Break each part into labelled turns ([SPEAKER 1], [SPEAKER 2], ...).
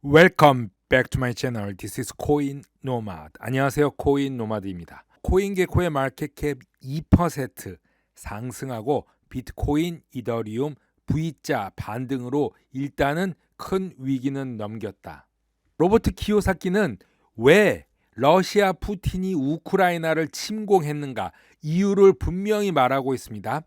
[SPEAKER 1] Welcome back to my channel. This is 코인 노마드. 안녕하세요. 코인 노마드입니다. 코인게코의 마켓캡 2% 상승하고 비트코인, 이더리움, V자 반등으로 일단은 큰 위기는 넘겼다. 로버트 키요사키는 왜 러시아 푸틴이 우크라이나를 침공했는가 이유를 분명히 말하고 있습니다.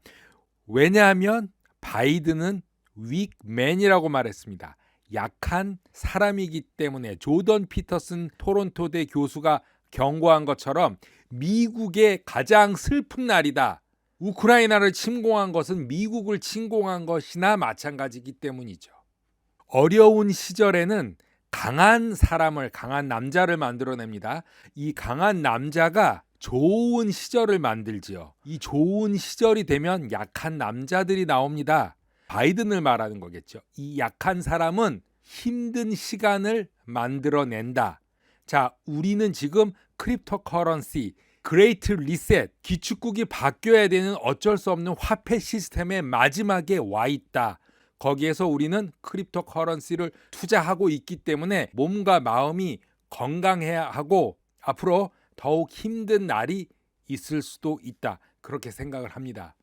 [SPEAKER 1] 왜냐하면 바이든은 윅맨이라고 말했습니다. 약한 사람이기 때문에. 조던 피터슨 토론토대 교수가 경고한 것처럼 미국의 가장 슬픈 날이다. 우크라이나를 침공한 것은 미국을 침공한 것이나 마찬가지이기 때문이죠. 어려운 시절에는 강한 사람을, 강한 남자를 만들어냅니다. 이 강한 남자가 좋은 시절을 만들지요. 이 좋은 시절이 되면 약한 남자들이 나옵니다. 바이든을 말하는 거겠죠. 이 약한 사람은 힘든 시간을 만들어낸다. 자, 우리는 지금 크립토 커런시, 그레이트 리셋, 기축국이 바뀌어야 되는 어쩔 수 없는 화폐 시스템의 마지막에 와 있다. 거기에서 우리는 크립토 커런시를 투자하고 있기 때문에 몸과 마음이 건강해야 하고 앞으로 더욱 힘든 날이 있을 수도 있다. 그렇게 생각을 합니다.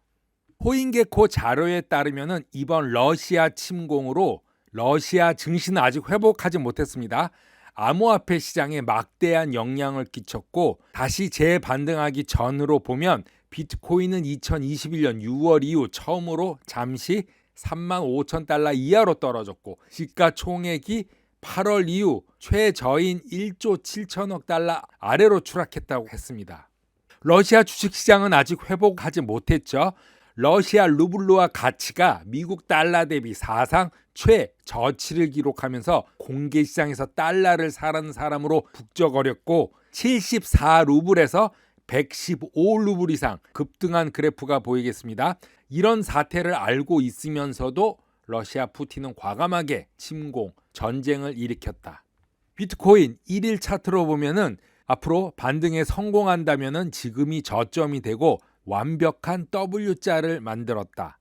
[SPEAKER 1] 코인게코 자료에 따르면 이번 러시아 침공으로 러시아 증시는 아직 회복하지 못했습니다. 암호화폐 시장에 막대한 영향을 끼쳤고 다시 재반등하기 전으로 보면 비트코인은 2021년 6월 이후 처음으로 잠시 35,000달러 이하로 떨어졌고 시가총액이 8월 이후 최저인 1조 7천억 달러 아래로 추락했다고 했습니다. 러시아 주식시장은 아직 회복하지 못했죠. 러시아 루블로와 가치가 미국 달러 대비 사상 최저치를 기록하면서 공개시장에서 달러를 사는 사람으로 북적거렸고 74루블에서 115루블 이상 급등한 그래프가 보이겠습니다. 이런 사태를 알고 있으면서도 러시아 푸틴은 과감하게 침공, 전쟁을 일으켰다. 비트코인 1일 차트로 보면은 앞으로 반등에 성공한다면은 지금이 저점이 되고 완벽한 W자를 만들었다.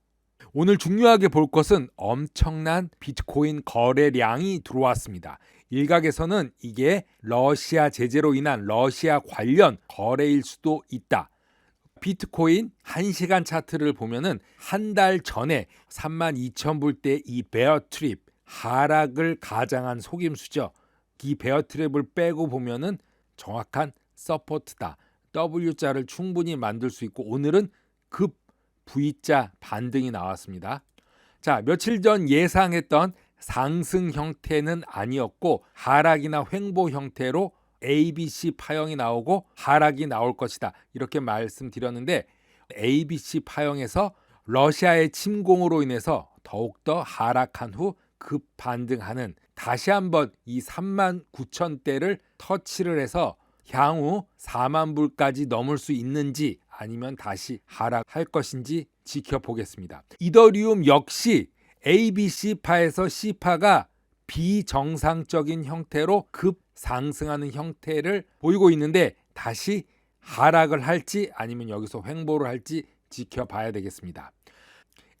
[SPEAKER 1] 오늘 중요하게 볼 것은 엄청난 비트코인 거래량이 들어왔습니다. 일각에서는 이게 러시아 제재로 인한 러시아 관련 거래일 수도 있다. 비트코인 1시간 차트를 보면은 한 달 전에 32,000불 대 이 베어 트립 하락을 가장한 속임수죠. 이 베어 트랩을 빼고 보면은 정확한 서포트다. W자를 충분히 만들 수 있고 오늘은 급 V자 반등이 나왔습니다. 자, 며칠 전 예상했던 상승 형태는 아니었고 하락이나 횡보 형태로 ABC 파형이 나오고 하락이 나올 것이다. 이렇게 말씀드렸는데 ABC 파형에서 러시아의 침공으로 인해서 더욱더 하락한 후 급 반등하는 다시 한번 이 39,000대를 터치를 해서 향후 4만 불까지 넘을 수 있는지 아니면 다시 하락할 것인지 지켜보겠습니다. 이더리움 역시 ABC파에서 C파가 비정상적인 형태로 급 상승하는 형태를 보이고 있는데 다시 하락을 할지 아니면 여기서 횡보를 할지 지켜봐야 되겠습니다.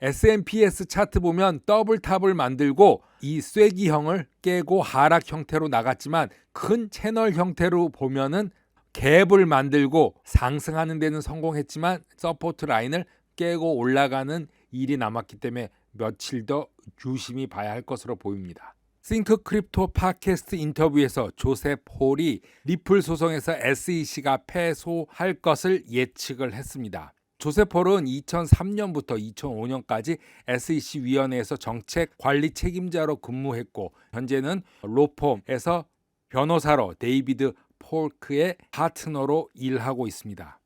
[SPEAKER 1] S&PS 차트 보면 더블탑을 만들고 이 쐐기형을 깨고 하락 형태로 나갔지만 큰 채널 형태로 보면은 갭을 만들고 상승하는 데는 성공했지만 서포트 라인을 깨고 올라가는 일이 남았기 때문에 며칠 더 유심히 봐야 할 것으로 보입니다. 싱크 크립토 팟캐스트 인터뷰에서 조셉 홀이 리플 소송에서 SEC가 패소할 것을 예측을 했습니다. 조셉 홀은 2003년부터 2005년까지 SEC 위원회에서 정책 관리 책임자로 근무했고 현재는 로펌에서 변호사로 데이비드 폴크의 파트너로 일하고 있습니다.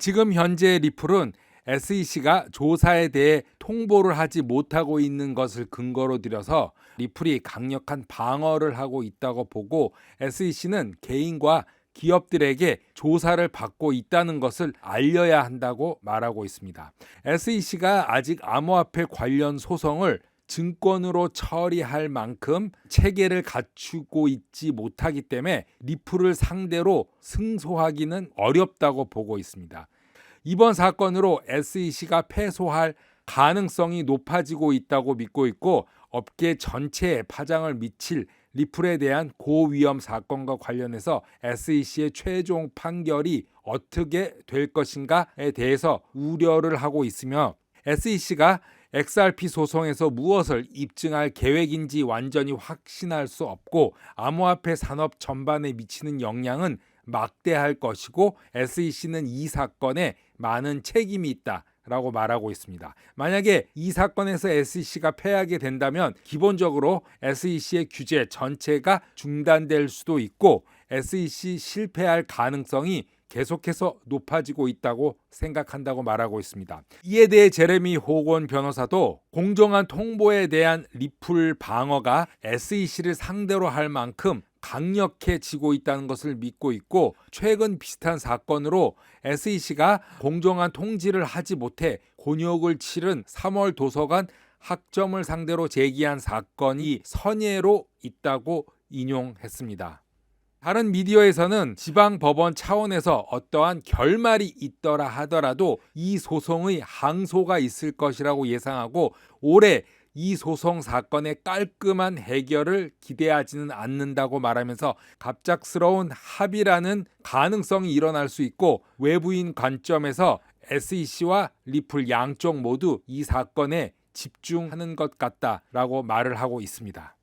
[SPEAKER 1] 지금 현재 리플은 SEC가 조사에 대해 통보를 하지 못하고 있는 것을 근거로 들여서 리플이 강력한 방어를 하고 있다고 보고 SEC는 개인과 기업들에게 조사를 받고 있다는 것을 알려야 한다고 말하고 있습니다. SEC가 아직 암호화폐 관련 소송을 증권으로 처리할 만큼 체계를 갖추고 있지 못하기 때문에 리플을 상대로 승소하기는 어렵다고 보고 있습니다. 이번 사건으로 SEC가 패소할 가능성이 높아지고 있다고 믿고 있고 업계 전체에 파장을 미칠 리플에 대한 고위험 사건과 관련해서 SEC의 최종 판결이 어떻게 될 것인가에 대해서 우려를 하고 있으며 SEC가 XRP 소송에서 무엇을 입증할 계획인지 완전히 확신할 수 없고 암호화폐 산업 전반에 미치는 영향은 막대할 것이고 SEC는 이 사건에 많은 책임이 있다 라고 말하고 있습니다. 만약에 이 사건에서 SEC가 패하게 된다면 기본적으로 SEC의 규제 전체가 중단될 수도 있고 SEC 실패할 가능성이 계속해서 높아지고 있다고 생각한다고 말하고 있습니다. 이에 대해 제레미 호건 변호사도 공정한 통보에 대한 리플 방어가 SEC를 상대로 할 만큼 강력해지고 있다는 것을 믿고 있고 최근 비슷한 사건으로 SEC가 공정한 통지를 하지 못해 곤욕을 치른 3월 도서관 학점을 상대로 제기한 사건이 선예로 있다고 인용했습니다. 다른 미디어에서는 지방법원 차원에서 어떠한 결말이 있더라 하더라도 이 소송의 항소가 있을 것이라고 예상하고 올해 이 소송 사건의 깔끔한 해결을 기대하지는 않는다고 말하면서 갑작스러운 합의라는 가능성이 일어날 수 있고 외부인 관점에서 SEC와 리플 양쪽 모두 이 사건에 집중하는 것 같다라고 말을 하고 있습니다.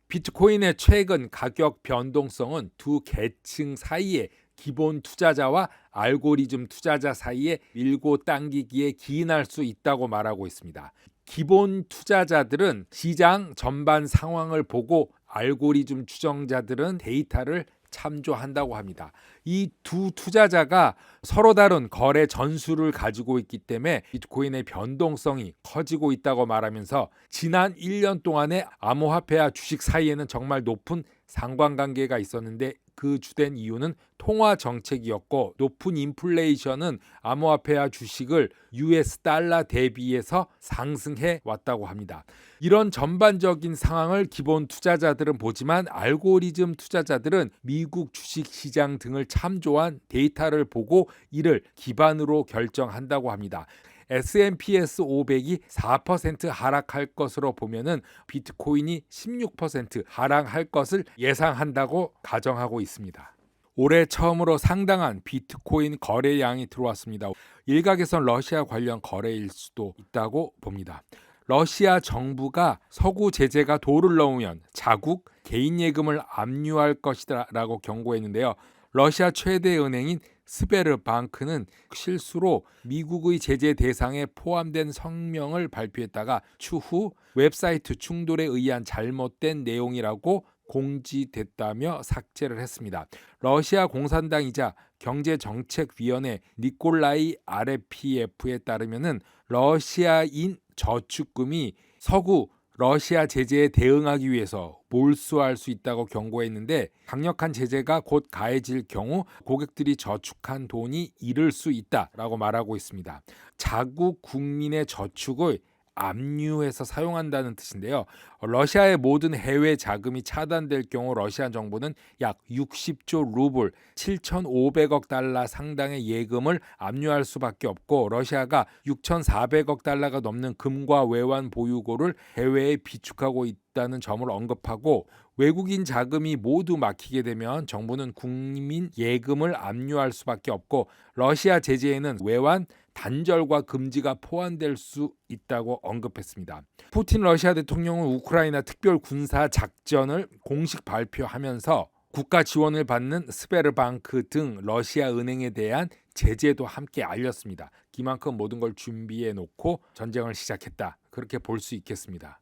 [SPEAKER 1] 비트코인의 최근 가격 변동성은 두 계층 사이에 기본 투자자와 알고리즘 투자자 사이에 밀고 당기기에 기인할 수 있다고 말하고 있습니다. 기본 투자자들은 시장 전반 상황을 보고 알고리즘 추정자들은 데이터를 참조한다고 합니다. 이 두 투자자가 서로 다른 거래 전술을 가지고 있기 때문에 비트코인의 변동성이 커지고 있다고 말하면서 지난 1년 동안의 암호화폐와 주식 사이에는 정말 높은 상관관계가 있었는데 그 주된 이유는 통화 정책이었고 높은 인플레이션은 암호화폐와 주식을 US 달러 대비해서 상승해 왔다고 합니다. 이런 전반적인 상황을 기본 투자자들은 보지만 알고리즘 투자자들은 미국 주식시장 등을 참조한 데이터를 보고 이를 기반으로 결정한다고 합니다. S&P/S 500이 4% 하락할 것으로 보면은 비트코인이 16% 하락할 것을 예상한다고 가정하고 있습니다. 올해 처음으로 상당한 비트코인 거래량이 들어왔습니다. 일각에선 러시아 관련 거래일 수도 있다고 봅니다. 러시아 정부가 서구 제재가 도를 넘으면 자국 개인 예금을 압류할 것이라고 경고했는데요. 러시아 최대 은행인 스베르방크는 실수로 미국의 제재 대상에 포함된 성명을 발표했다가 추후 웹사이트 충돌에 의한 잘못된 내용이라고 공지됐다며 삭제를 했습니다. 러시아 공산당이자 경제정책위원회 니콜라이 아레피예프에 따르면은 러시아인 저축금이 서구 러시아 제재에 대응하기 위해서 몰수할 수 있다고 경고했는데 강력한 제재가 곧 가해질 경우 고객들이 저축한 돈이 잃을 수 있다라고 말하고 있습니다. 자국 국민의 저축을 압류해서 사용한다는 뜻인데요. 러시아의 모든 해외 자금이 차단될 경우 러시아 정부는 약 60조 루블 7,500억 달러 상당의 예금을 압류할 수밖에 없고 러시아가 6,400억 달러가 넘는 금과 외환 보유고를 해외에 비축하고 있다는 점을 언급하고 외국인 자금이 모두 막히게 되면 정부는 국민 예금을 압류할 수밖에 없고 러시아 제재에는 외환 단절과 금지가 포함될 수 있다고 언급했습니다. 푸틴 러시아 대통령은 우크라이나 특별 군사 작전을 공식 발표하면서 국가 지원을 받는 스베르방크 등 러시아 은행에 대한 제재도 함께 알렸습니다. 이만큼 모든 걸 준비해 놓고 전쟁을 시작했다. 그렇게 볼 수 있겠습니다.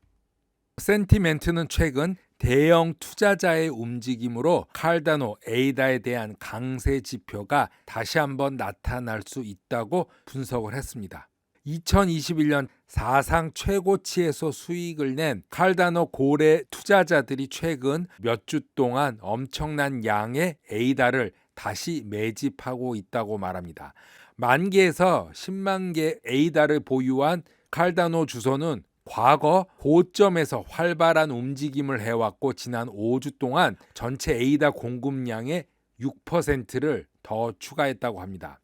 [SPEAKER 1] 센티멘트는 최근 대형 투자자의 움직임으로 칼다노 에이다에 대한 강세 지표가 다시 한번 나타날 수 있다고 분석을 했습니다. 2021년 사상 최고치에서 수익을 낸 칼다노 고래 투자자들이 최근 몇 주 동안 엄청난 양의 에이다를 다시 매집하고 있다고 말합니다. 10,000개에서 10만 개 에이다를 보유한 칼다노 주소는 과거 고점에서 활발한 움직임을 해왔고 지난 5주 동안 전체 에이다 공급량의 6%를 더 추가했다고 합니다.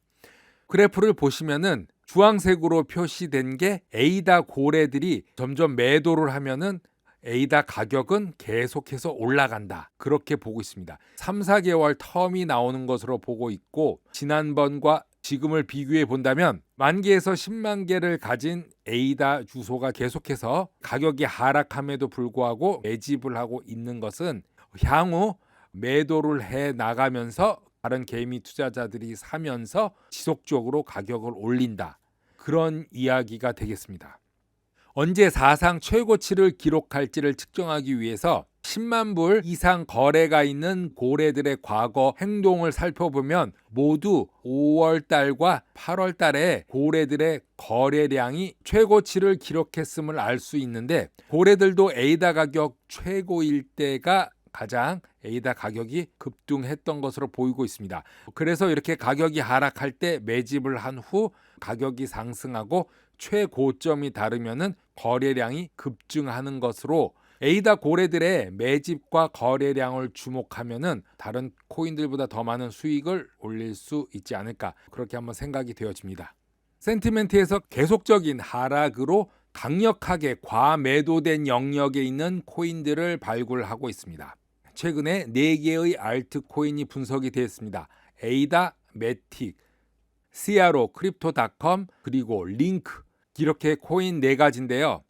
[SPEAKER 1] 그래프를 보시면은 주황색으로 표시된 게 에이다 고래들이 점점 매도를 하면은 에이다 가격은 계속해서 올라간다. 그렇게 보고 있습니다. 3, 4개월 텀이 나오는 것으로 보고 있고 지난번과 지금을 비교해 본다면 10,000개에서 10만 개를 가진 에이다 주소가 계속해서 가격이 하락함에도 불구하고 매집을 하고 있는 것은 향후 매도를 해 나가면서 다른 개미 투자자들이 사면서 지속적으로 가격을 올린다. 그런 이야기가 되겠습니다. 언제 사상 최고치를 기록할지를 측정하기 위해서 10만 불 이상 거래가 있는 고래들의 과거 행동을 살펴보면 모두 5월 달과 8월 달에 고래들의 거래량이 최고치를 기록했음을 알 수 있는데 고래들도 에이다 가격 최고일 때가 가장 에이다 가격이 급등했던 것으로 보이고 있습니다. 그래서 이렇게 가격이 하락할 때 매집을 한 후 가격이 상승하고 최고점이 다르면은 거래량이 급증하는 것으로 에이다 고래들의 매집과 거래량을 주목하면은 다른 코인들보다 더 많은 수익을 올릴 수 있지 않을까 그렇게 한번 생각이 되어집니다. 센티멘트에서 계속적인 하락으로 강력하게 과매도된 영역에 있는 코인들을 발굴하고 있습니다. 최근에 4개의 알트코인이 분석이 되었습니다. 에이다, 매틱, CRO, 크립토닷컴, 그리고 링크 이렇게 코인 4가지인데요.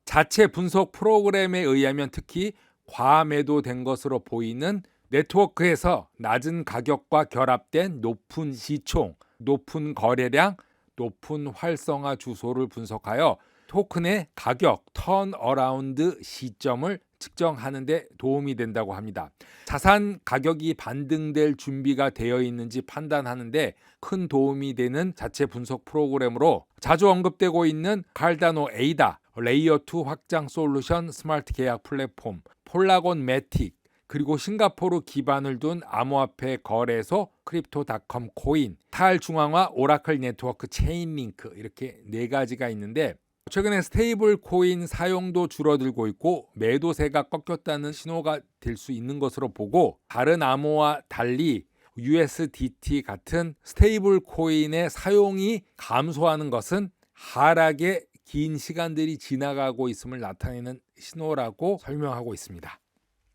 [SPEAKER 1] 자체 분석 프로그램에 의하면 특히 과매도된 것으로 보이는 네트워크에서 낮은 가격과 결합된 높은 시총, 높은 거래량, 높은 활성화 주소를 분석하여 토큰의 가격, 턴어라운드 시점을 측정하는 데 도움이 된다고 합니다. 자산 가격이 반등될 준비가 되어 있는지 판단하는 데 큰 도움이 되는 자체 분석 프로그램으로 자주 언급되고 있는 칼다노 에이다, 레이어2 확장 솔루션 스마트 계약 플랫폼, 폴라곤 매틱, 그리고 싱가포르 기반을 둔 암호화폐 거래소 크립토닷컴 코인, 탈중앙화 오라클 네트워크 체인링크 이렇게 4가지가 있는데 최근에 스테이블 코인 사용도 줄어들고 있고 매도세가 꺾였다는 신호가 될 수 있는 것으로 보고 다른 암호와 달리 USDT 같은 스테이블 코인의 사용이 감소하는 것은 하락의 긴 시간들이 지나가고 있음을 나타내는 신호라고 설명하고 있습니다.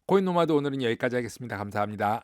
[SPEAKER 1] 코인 노마드 오늘은 여기까지 하겠습니다. 감사합니다.